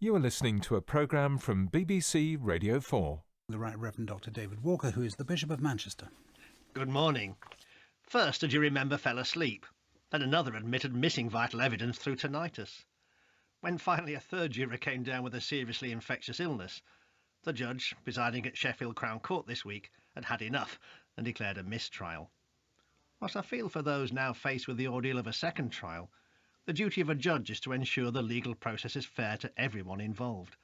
You are listening to a programme from BBC Radio 4. The Right Reverend Dr. David Walker, who is the Bishop of Manchester. Good morning. First, a jury member fell asleep. Then another admitted missing vital evidence through tinnitus. When finally a third juror came down with a seriously infectious illness, the judge, presiding at Sheffield Crown Court this week, had had enough and declared a mistrial. Whilst I feel for those now faced with the ordeal of a second trial, the duty of a judge is to ensure the legal process is fair to everyone involved.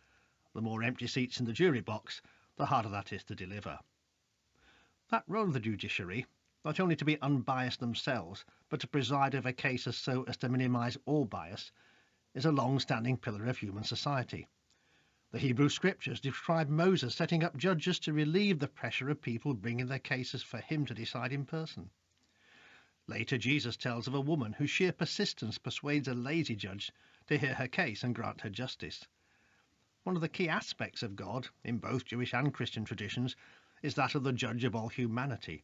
The more empty seats in the jury box, the harder that is to deliver. That role of the judiciary, not only to be unbiased themselves, but to preside over cases so as to minimise all bias, is a long-standing pillar of human society. The Hebrew Scriptures describe Moses setting up judges to relieve the pressure of people bringing their cases for him to decide in person. Later, Jesus tells of a woman whose sheer persistence persuades a lazy judge to hear her case and grant her justice. One of the key aspects of God, in both Jewish and Christian traditions, is that of the judge of all humanity,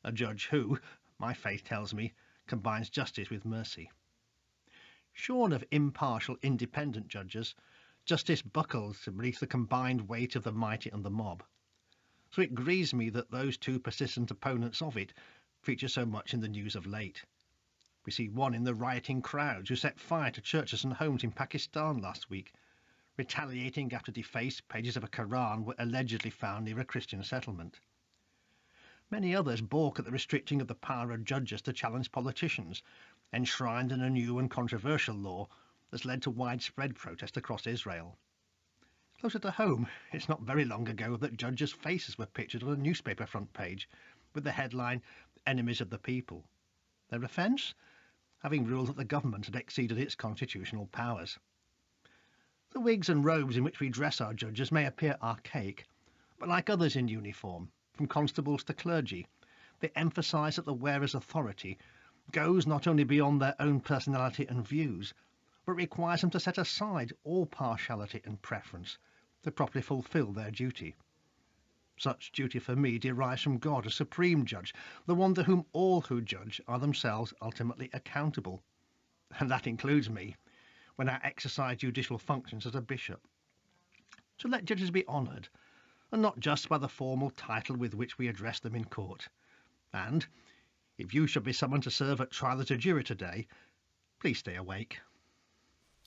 a judge who, my faith tells me, combines justice with mercy. Shorn of impartial, independent judges, justice buckles beneath the combined weight of the mighty and the mob. So it grieves me that those two persistent opponents of it feature so much in the news of late. We see one in the rioting crowds who set fire to churches and homes in Pakistan last week, retaliating after defaced pages of a Quran were allegedly found near a Christian settlement. Many others balk at the restricting of the power of judges to challenge politicians, enshrined in a new and controversial law that's led to widespread protest across Israel. Closer to home, it's not very long ago that judges' faces were pictured on a newspaper front page, with the headline, "Enemies of the People." Their offence? Having ruled that the government had exceeded its constitutional powers. The wigs and robes in which we dress our judges may appear archaic, but like others in uniform, from constables to clergy, they emphasise that the wearer's authority goes not only beyond their own personality and views, but requires them to set aside all partiality and preference to properly fulfil their duty. Such duty for me derives from God as supreme judge, the one to whom all who judge are themselves ultimately accountable. And that includes me, when I exercise judicial functions as a bishop. So let judges be honoured, and not just by the formal title with which we address them in court. And, if you should be summoned to serve at trial as a jury today, please stay awake.